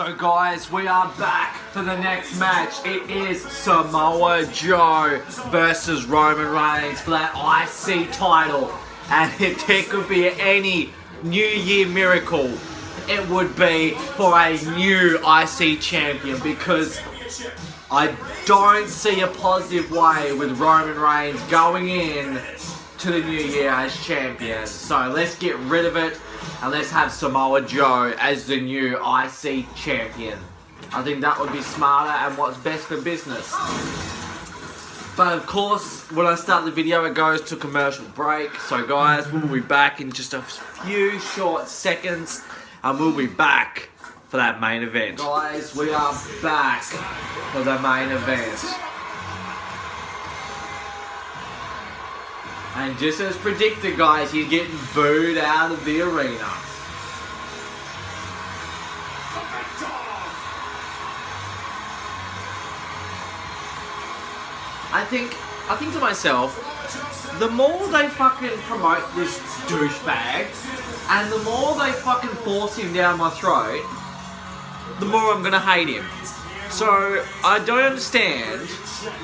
So guys, we are back for the next match. It is Samoa Joe versus Roman Reigns for that IC title. And if there could be any New Year miracle, it would be for a new IC champion, because I don't see a positive way with Roman Reigns going in to the new year as champion. So let's get rid of it and let's have Samoa Joe as the new IC champion. I think that would be smarter and what's best for business. But of course, when I start the video, it goes to commercial break. So guys, we'll be back in just a few short seconds and we'll be back for that main event. Guys, we are back for the main event. And just as predicted, guys, he's getting booed out of the arena. I think to myself, the more they fucking promote this douchebag, and the more they fucking force him down my throat, the more I'm gonna hate him. So, I don't understand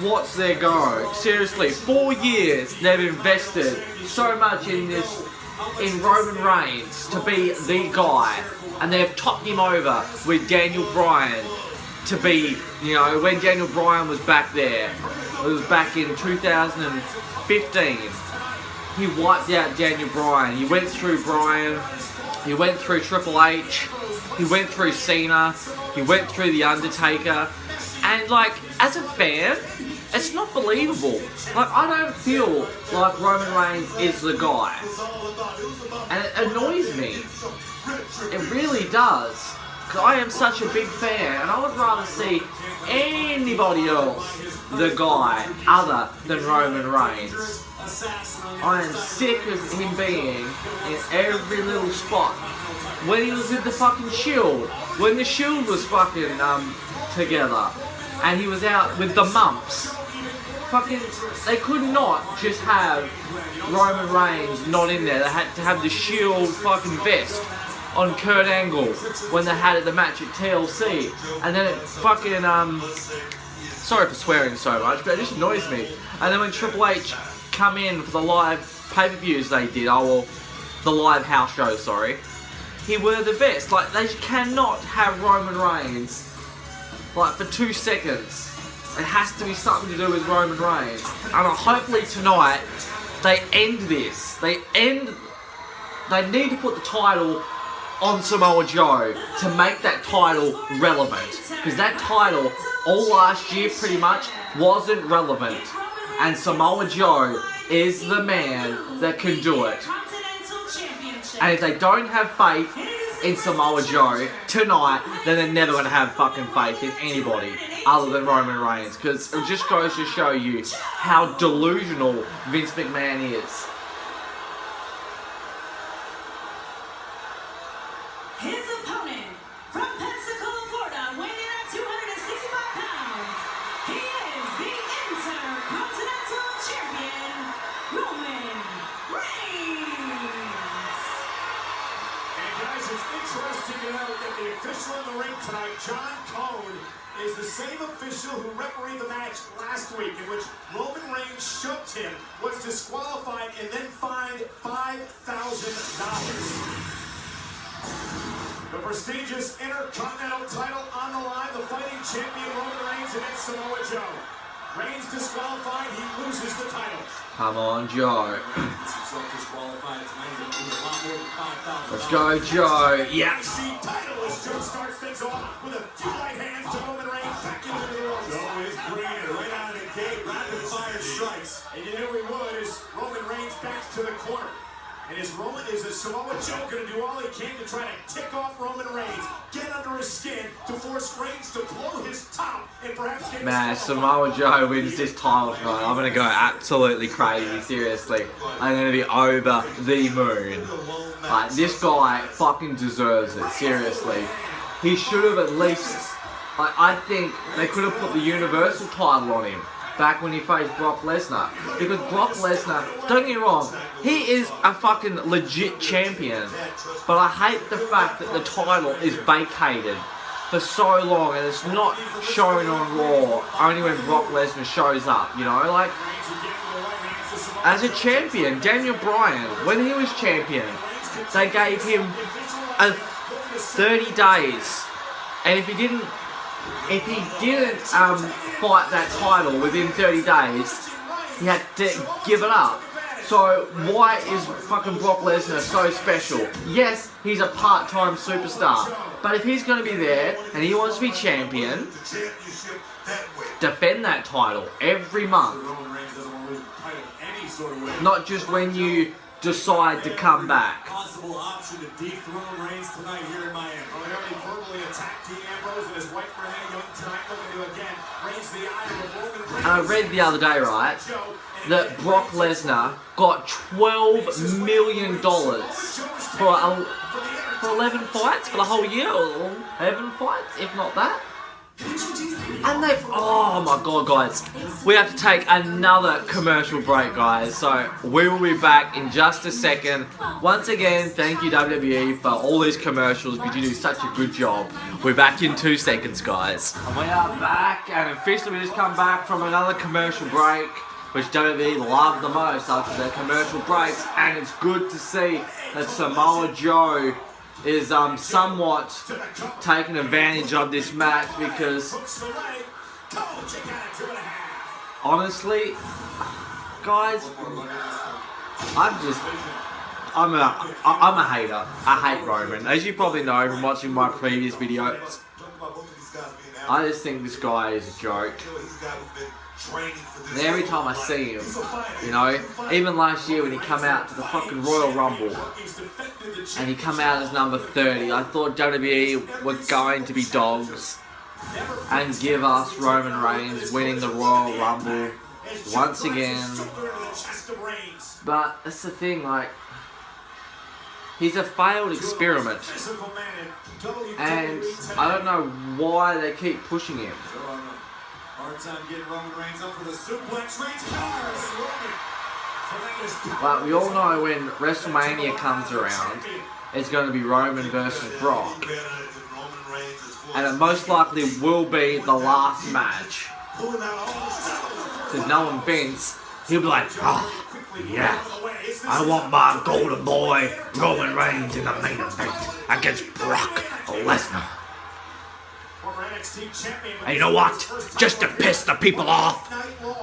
what's their go. Seriously, 4 years they've invested so much in Roman Reigns to be the guy, and they've topped him over with Daniel Bryan to be, you know, when Daniel Bryan was back there, it was back in 2015, he wiped out Daniel Bryan. He went through Bryan, he went through Triple H, he went through Cena, he went through The Undertaker, and like, as a fan, it's not believable. Like, I don't feel like Roman Reigns is the guy. And it annoys me. It really does. Because I am such a big fan, and I would rather see anybody else the guy other than Roman Reigns. I am sick of him being in every little spot. When he was in the fucking Shield, when the Shield was fucking together, and he was out with the mumps. Fucking, they could not just have Roman Reigns not in there. They had to have the Shield fucking vest on Kurt Angle when they had the match at TLC, and then it fucking sorry for swearing so much, but it just annoys me. And then when Triple H come in for the live pay-per-views they did, the live house show, sorry, he wore the vest. Like, they cannot have Roman Reigns like for 2 seconds. It has to be something to do with Roman Reigns. And hopefully tonight they end this. They need to put the title on Samoa Joe to make that title relevant. Because that title, all last year pretty much, wasn't relevant. And Samoa Joe is the man that can do it. And if they don't have faith in Samoa Joe tonight, then they're never going to have fucking faith in anybody other than Roman Reigns. Because it just goes to show you how delusional Vince McMahon is. His opponent, from Pensacola, Florida, weighing in at 265 pounds, he is the Intercontinental Champion, Roman Reigns. And guys, it's interesting to note that the official in the ring tonight, John Cone, is the same official who refereed the match last week, in which Roman Reigns shoved him, was disqualified, and then fined $5,000. The prestigious Intercontinental title on the line, the fighting champion Roman Reigns against Samoa Joe. Reigns disqualified, he loses the title. Come on, Joe. Let's go, Joe. Yeah. Title as Joe starts things off with a few right hands to Roman Reigns back into the ropes. Joe is bringing it right out of the gate, rapid fire strikes. And you knew he would as Roman Reigns backs to the corner. And is Samoa Joe going to do all he can to try to tick off Roman Reigns, get under his skin, to force Reigns to blow his top and perhaps get... Man, Samoa Joe wins this title tonight, I'm going to go absolutely crazy, seriously. I'm going to be over the moon. Like, this guy fucking deserves it, seriously. He should have at least... Like, I think they could have put the Universal title on him back when he faced Brock Lesnar. Because Brock Lesnar, don't get me wrong, he is a fucking legit champion. But I hate the fact that the title is vacated for so long, and it's not shown on Raw only when Brock Lesnar shows up, you know? Like, as a champion, Daniel Bryan, when he was champion, they gave him 30 days, and if he didn't fight that title within 30 days, he had to give it up. So why is fucking Brock Lesnar so special? Yes, he's a part-time superstar, but if he's going to be there and he wants to be champion, defend that title every month. Not just when you decide to come back. Possible option to dethrone Reigns tonight here in Miami. He verbally attacked Dean Ambrose and his wife Renee Young tonight, looking to again raise the ire of Roman Raigns. And I read the other day, right, that Brock Lesnar got $12 million for 11 fights for the whole year, or 11 fights, if not that. And they've, oh my god guys, we have to take another commercial break guys, so we will be back in just a second. Once again, thank you WWE for all these commercials because you do such a good job. We're back in 2 seconds guys. And we are back, and officially we just come back from another commercial break, which WWE love the most after their commercial breaks, and it's good to see that Samoa Joe is somewhat taking advantage of this match because honestly, guys, I'm a hater. I hate Roman. As you probably know from watching my previous videos, I just think this guy is a joke. And every time I see him, you know, even last year when he come out to the fucking Royal Rumble and he come out as number 30, I thought WWE were going to be dogs and give us Roman Reigns winning the Royal Rumble once again. But that's the thing, like, he's a failed experiment, and I don't know why they keep pushing him. Hard time getting Roman Reigns up for the suplex. Reigns powers. But we all know when WrestleMania comes around, it's going to be Roman versus Brock. And it most likely will be the last match. Because knowing Vince, he'll be like, oh, yeah, I want my golden boy Roman Reigns in the main event against Brock Lesnar. And you know what? Just to piss the people off,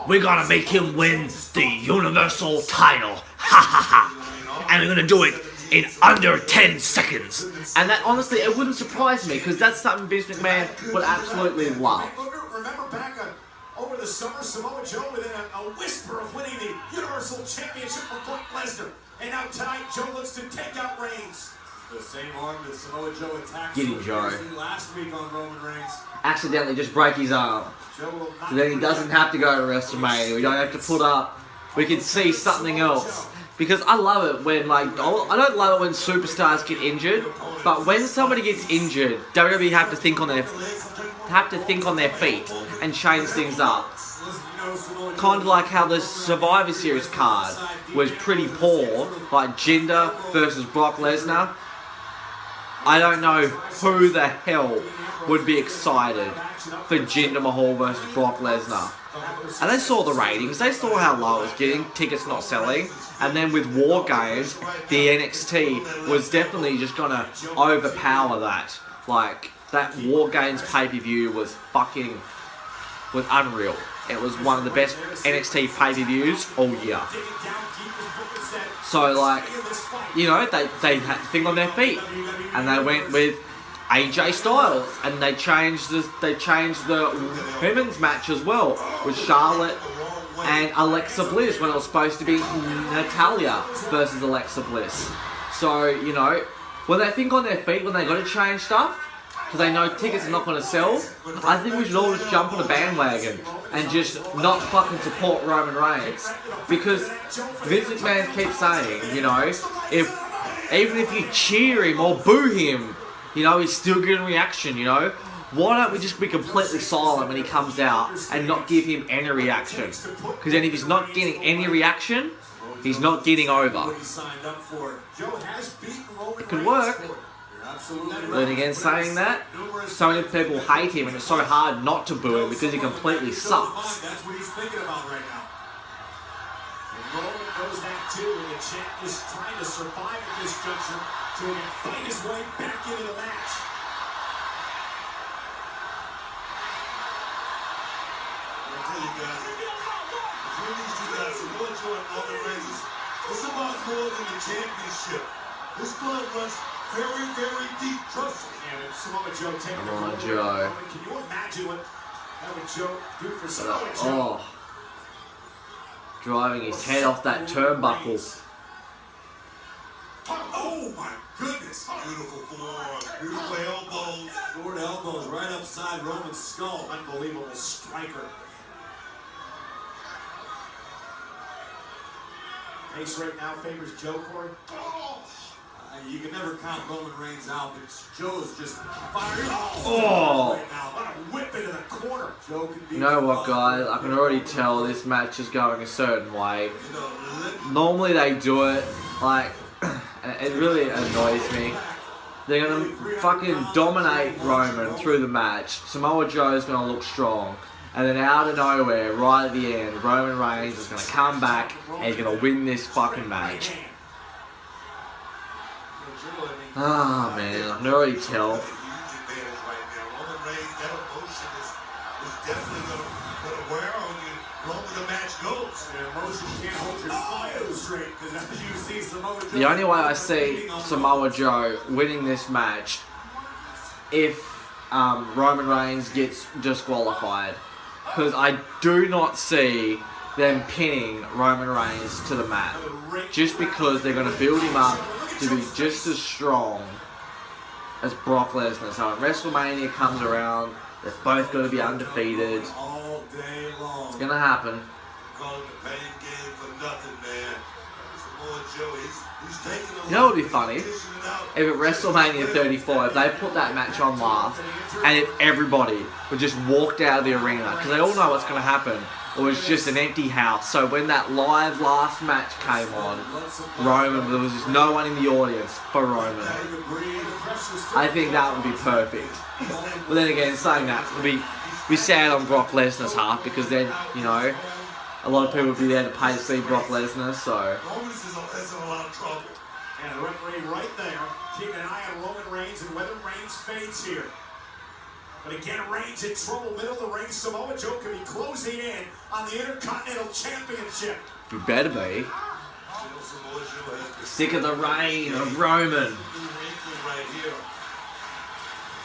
we're gonna make him win the Universal title. Ha ha ha. And we're gonna do it in under 10 seconds. And that, honestly, it wouldn't surprise me, because that's something Vince McMahon would absolutely love. Remember back over the summer, Samoa Joe within a whisper of winning the Universal Championship from Brock Lesnar. And now tonight, Joe looks to take out Reigns. The same arm that Samoa Joe attacked last week on Roman Reigns. Accidentally just break his arm. So then he doesn't have to go to WrestleMania. We don't have to put up. We can see something else. Because I love it when, like, I don't love it when superstars get injured, but when somebody gets injured, WWE have to think on their feet and change things up. Kind of like how the Survivor Series card was pretty poor, like Jinder versus Brock Lesnar. I don't know who the hell would be excited for Jinder Mahal versus Brock Lesnar. And they saw the ratings, they saw how low it was getting, tickets not selling, and then with War Games, the NXT was definitely just gonna overpower that. Like, that War Games pay-per-view was unreal. It was one of the best NXT pay-per-views all year. So, like, you know, they had to think on their feet, and they went with AJ Styles, and they changed the women's match as well with Charlotte and Alexa Bliss when it was supposed to be Natalya versus Alexa Bliss. So, you know, when they think on their feet, when they got to change stuff, because they know tickets are not going to sell, I think we should all just jump on a bandwagon and just not fucking support Roman Reigns. Because Vince McMahon keeps saying, you know, even if you cheer him or boo him, you know, he's still getting a reaction, you know. Why don't we just be completely silent when he comes out and not give him any reaction? Because then if he's not getting any reaction, he's not getting over. It could work. Then again, saying that, so many people hate him, and it's so hard not to boo him because he completely sucks. That's what he's thinking about right now. And Roman knows that too, and the champ is trying to survive at this juncture so he can fight his way back into the match. I'll tell you guys, between these two guys, Samoa Joe and Roman Raigns, it's about more than the championship. This blood runs very, very deep, trust me. And with Samoa Joe taking the Come on, over, Joe. can you imagine what that would Joe do for Samoa Joe? Oh. Driving his head off that turnbuckle. Oh my goodness. Beautiful forearm, beautiful elbows. Short elbows right upside Roman's skull. Unbelievable striker. Pace right now favors Joe, Corey. You can never count Roman Reigns out, but Joe is just firing Oh. right now. What a whip into the corner. Joe can be. You know what, guys? I can already tell this match is going a certain way. Normally they do it like, it really annoys me. They're gonna fucking dominate Roman through the match. Samoa Joe's gonna look strong. And then out of nowhere, right at the end, Roman Reigns is gonna come back and he's gonna win this fucking match. Ah, man, I can already tell. Huge advantage right now. Roman Reigns, that emotion is definitely gonna wear on you the longer the match goes. The emotion can't hold your spine straight because as you see Samoa Joe. The only way I see Samoa Joe winning this match if Roman Reigns gets disqualified. Because I do not see them pinning Roman Reigns to the mat. Just because they're going to build him up to be just as strong as Brock Lesnar. So when WrestleMania comes around, they're both going to be undefeated. All day long. It's going to happen. Calling the pain game for nothing, man. Samoa Joe, he's taking a You know what would be funny? If at WrestleMania 34, if they put that match on live, and if everybody would just walk out of the arena, because they all know what's going to happen, it was just an empty house. So when that live last match came on, Roman, there was just no one in the audience for Roman. I think that would be perfect. But then again, saying that would be sad on Brock Lesnar's half, because then, you know, a lot of people would be there to pay to see Brock Lesnar, so... Roman is in a lot of trouble. And the referee right there, keeping an eye on Roman Reigns and whether Reigns fades here. But again, Reigns in trouble, middle of the ring. Samoa Joe could be closing in on the Intercontinental Championship. You better be. Samoa Joe has Sick of the reign of Roman. right here.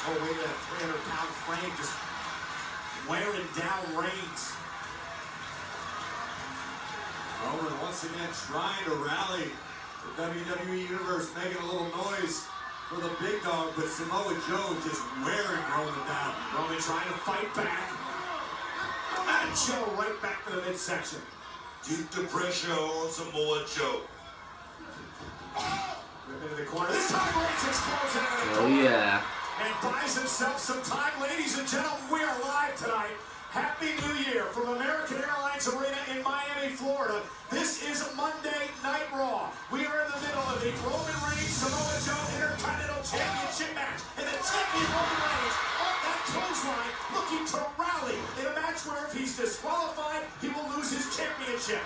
Oh, wait, that 300-pound frame just wearing down Reigns. Roman once again trying to rally the WWE Universe, making a little noise for the big dog, but Samoa Joe just wearing Roman down. Roman trying to fight back. And Joe right back to the midsection. Keep the pressure on Samoa Joe. Rip into the corner. This time Reigns explodes out of the Oh corner. yeah. And buys himself some time. Ladies and gentlemen, we are live tonight. Happy New Year from American Airlines Arena in Miami, Florida. This is Monday Night Raw. We are in the middle of the Roman Reigns Samoa Joe Intercontinental Championship match. And the champion Roman Reigns on that clothesline looking to rally in a match where if he's disqualified, he will lose his championship.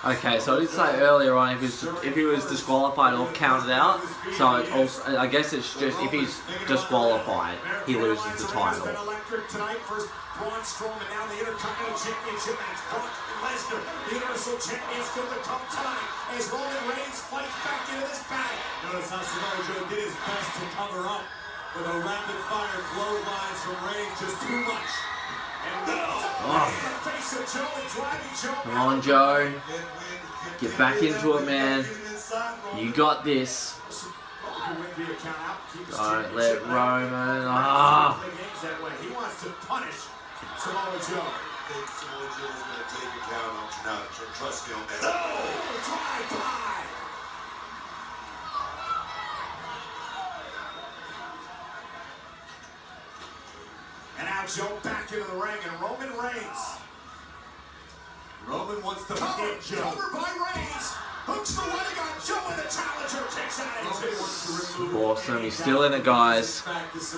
Okay, so I did say earlier on if he was disqualified or counted out. So it's also, I guess it's just if he's disqualified, he loses the title. Been electric tonight. First, Braun Strowman, now the Intercontinental Championship match. Brock Lesnar, the Universal Champion, still to come tonight as Roman Reigns fights back into this battle. Notice how Samoa Joe did his best to cover up with a rapid-fire clotheslines from Reigns, just too much. And face of Joe and driving Joe. Come on, Joe. Get back into it, man. You got this. Don't let Roman. Ah. He wants to punish Samoa Joe. I think Samoa Joe is going to take a count on you now. Trust me on that. Drive-by. And now Joe back into the ring, and Roman Reigns. Roman wants to hit Joe. Covered by Reigns. Hooks the leg on Joe and the challenger kicks out. Awesome, he's still in it, guys. He's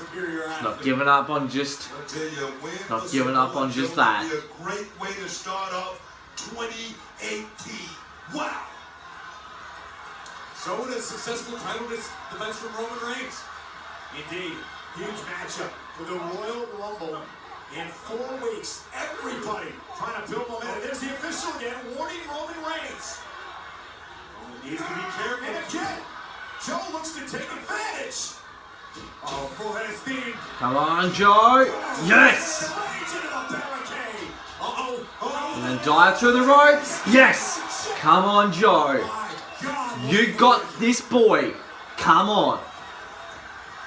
not giving up on just that. A great way to start off 2018. Wow. So it is successful title defense from Roman Reigns. Indeed, huge matchup for the Royal Rumble in 4 weeks. Everybody trying to build momentum. There's the official again, warning Roman Reigns. Roman needs to be careful. And again, Joe looks to take advantage. Oh, full head of steam. Come on, Joe. Yes. And then dive through the ropes. Yes. Come on, Joe. You got this, boy. Come on.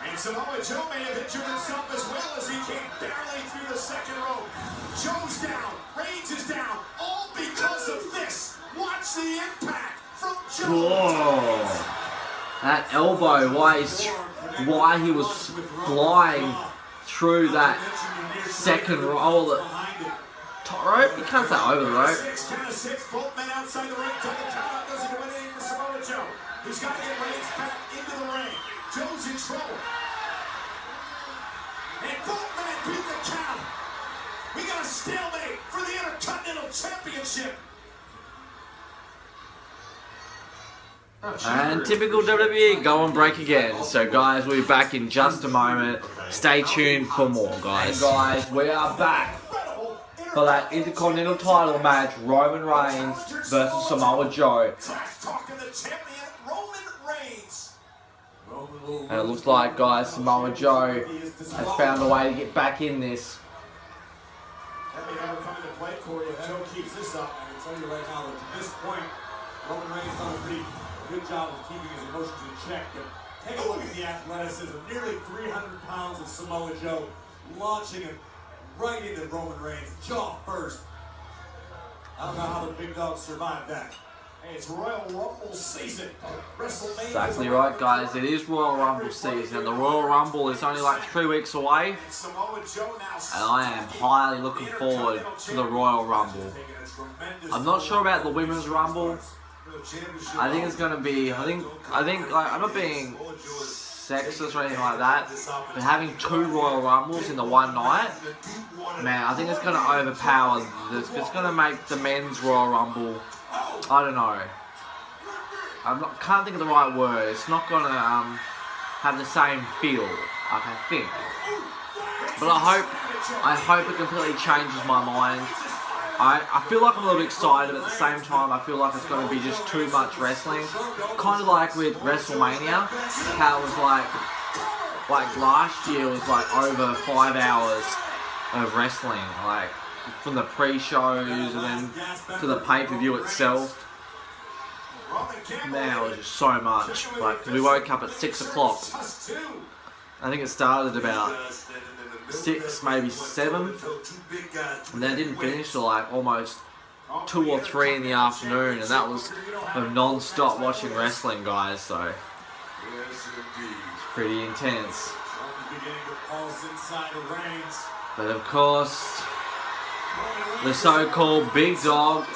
And Samoa Joe may have injured himself as well as he came barely through the second rope. Joe's down. Reigns is down. All because of this. Watch the impact from Joe. Whoa. That elbow, why he was flying through that second roll. Top rope? You can't say over the rope. Count of six, both men outside the ring. Double count out doesn't do anything for Samoa Joe. He's got to get Reigns back into the ring. Joe's in trouble. And both men beat the count. We got a stalemate for the Intercontinental Championship. And typical WWE, go on break again. So guys, we'll be back in just a moment. Stay tuned for more, guys. And guys, we are back for that Intercontinental title match, Roman Reigns versus Samoa Joe. And it looks like, guys, Samoa Joe has found a way to get back in this. That may never come into play, Corey. If Joe keeps this up, I can tell you right now that to this point, Roman Reigns done a pretty good job of keeping his emotions in check. But take a look at the athleticism. Nearly 300 pounds of Samoa Joe launching him right into Roman Reigns, jaw first. I don't know how the big dog survived that. Hey, it's Royal Rumble season. WrestleMania. Exactly right, guys. It is Royal Rumble season. The Royal Rumble is only like 3 weeks away. And I am highly looking forward to the Royal Rumble. I'm not sure about the Women's Rumble. I think it's going to be, I think like, I'm not being sexist or anything like that, but having 2 Royal Rumbles in the one night, man, I think it's going to overpower this. It's going to make the men's Royal Rumble, I don't know, can't think of the right word. It's not going to have the same feel, I think. But I hope it completely changes my mind. I feel like I'm a little bit excited, but at the same time I feel like it's going to be just too much wrestling. Kind of like with WrestleMania, how it was like last year was like over 5 hours of wrestling, like from the pre-shows and then to the pay-per-view itself. Man, it was just so much. Like, we woke up at 6 o'clock. I think it started about 6, maybe 7, and then it didn't finish till like almost 2 or 3 in the afternoon, and that was non-stop watching wrestling, guys, so it's pretty intense. But of course, the so-called big dog,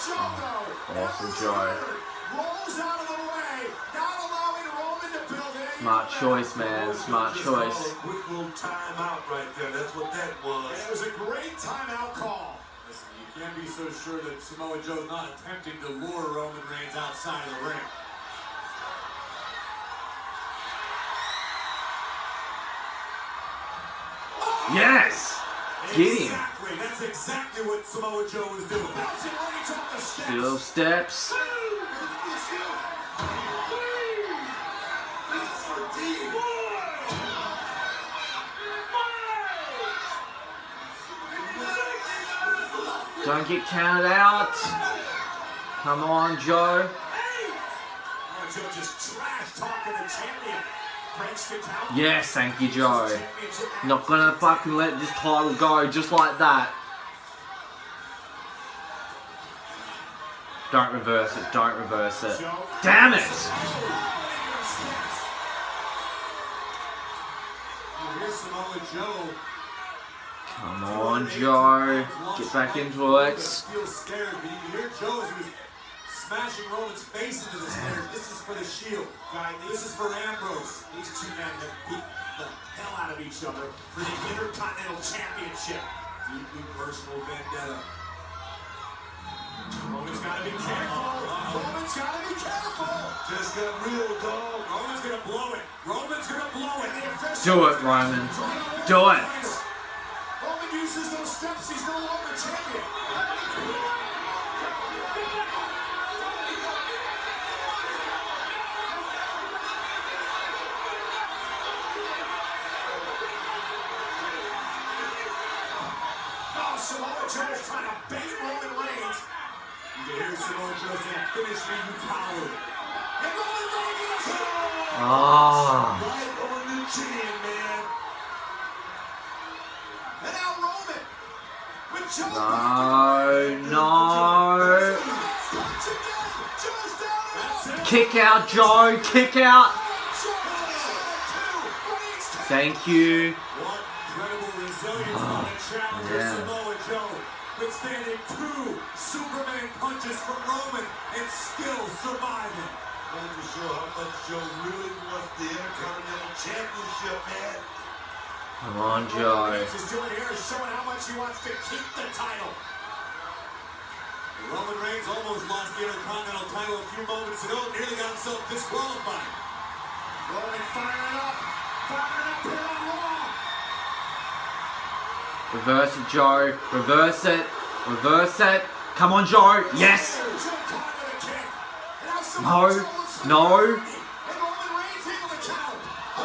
awesome Joe. Smart choice, man. Smart choice. Quick little timeout right there. That's what that was. It was a great timeout call. Listen, you can't be so sure that Samoa Joe's not attempting to lure Roman Reigns outside of the ring. Yes! Get him. Exactly. That's exactly what Samoa Joe was doing. Bouncing Reigns off the steps. Little steps. Don't get counted out. Come on, Joe. Joe just trash talking the champion. Breaks the count. Yes, thank you, Joe. Not gonna fucking let this title go just like that. Don't reverse it. Don't reverse it. Damn it! Here's Samoa Joe. Come on, Joe. Get back into it. Still scared, but you can hear Joe as he was smashing Roman's face into the stairs. This is for the Shield, guy. This is for Ambrose. These two men have beat the hell out of each other for the Intercontinental Championship. Deeply personal vendetta. Roman's gotta be careful. Roman's gotta be careful. Just got real, dog. Roman's gonna blow it. Roman's gonna blow it. Do it, Roman. Do it. Roman uses those steps. He's no longer champion. Oh, Samoa Joe is trying to bait Roman Reigns. You can hear Samoa Joe saying, "Finish me, you coward." And Roman Reigns is Ah. Right on the chin, man. And now Roman with Joe. No. Punch again. Joe's down. That's it. Kick out, Joe. Kick out. Two. Thank you. What incredible resilience on a challenge for yeah. Samoa Joe. Withstanding 2 Superman punches from Roman and still surviving. Not for sure how much Joe really wants the Intercontinental Championship, man. Come on, What Joe. Reigns is doing here is showing how much he wants to keep the title. Roman Reigns almost lost the Intercontinental title a few moments ago, nearly got himself disqualified. Roman firing up here on Raw. Reverse it, Joe. Reverse it. Reverse it. Come on, Joe. Yes. Joe caught with a kick. And now No. Samoa Joe looks so No. happy. And Roman Reigns able to count. Oh!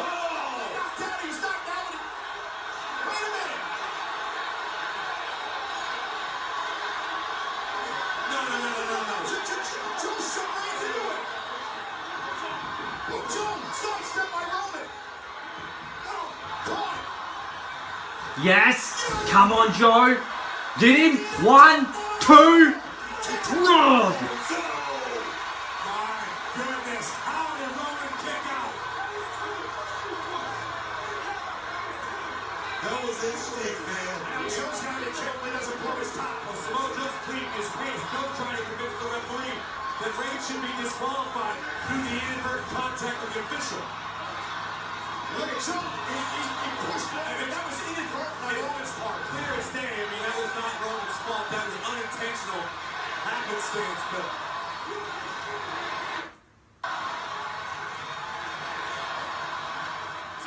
Knocked out. He's knocked out. Wait a minute. No. Joe shot Reigns into it. Oh, Joe, sidestep by Roman. Oh, caught. Yes. Come on, Joe. Get him. 1, 2. My Ugh. goodness, how did Roman kick out? That was instinct, man. Now Joe's got to kill when he doesn't blow his top. Well, Samoa Joe's pleading his case. Joe trying to convince the referee that Reigns should be disqualified through the inadvertent contact with the official. Look at Joe. He pushed it. I mean, that was inadvertent on Roman's part. Clear as day. I mean, that was not Roman's fault. That was unintentional happenstance, but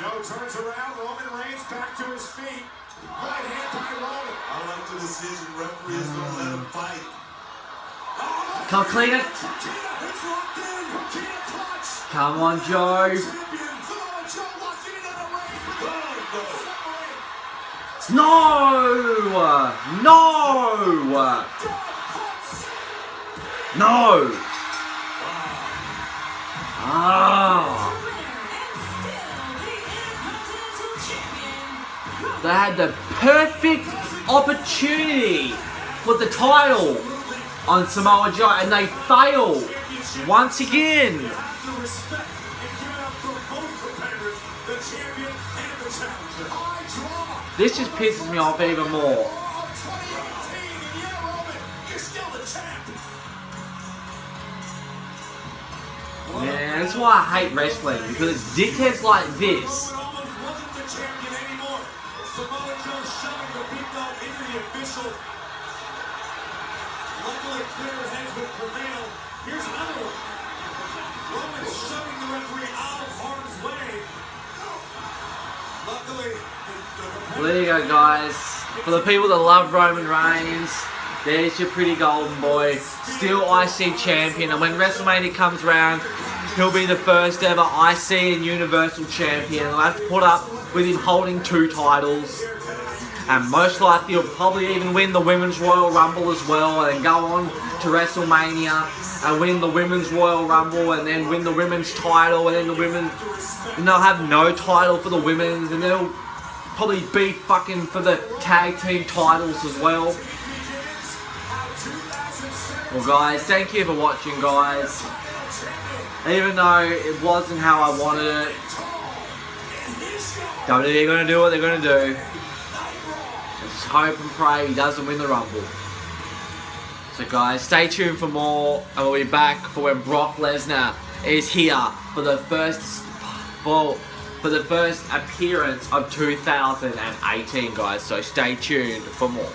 Joe turns around. Roman Reigns back to his feet. Right hand by Roman. I like the decision. Referees don't let him fight. Come clean it. It's locked in. Rakita clutch. Come on, Joe. Champion. Samoa Joe locked into the ring. No. No. No. Ah. They had the perfect opportunity for the title on Samoa Joe and they failed once again. This just pisses me off even more. Yeah, that's why I hate wrestling, because it's dickheads like this. Luckily, clearer heads would prevail. Here's another one. Roman shoving the referee out of harm's way. Luckily, There you go, guys. For the people that love Roman Reigns, there's your pretty golden boy. Still IC champion. And when WrestleMania comes around, he'll be the first ever IC and Universal champion. I'll have to put up with him holding 2 titles. And most likely he'll probably even win the Women's Royal Rumble as well, and then go on to WrestleMania and win the Women's Royal Rumble, and then win the Women's title, and then and they'll have no title for the Women's, and they'll probably be fucking for the tag team titles as well. Well, guys, thank you for watching, guys. Even though it wasn't how I wanted it, WWE are going to do what they're going to do. Just hope and pray he doesn't win the Rumble. So So guys, stay tuned for more, and we'll be back for when Brock Lesnar is here for the first appearance of 2018, guys. So stay tuned for more.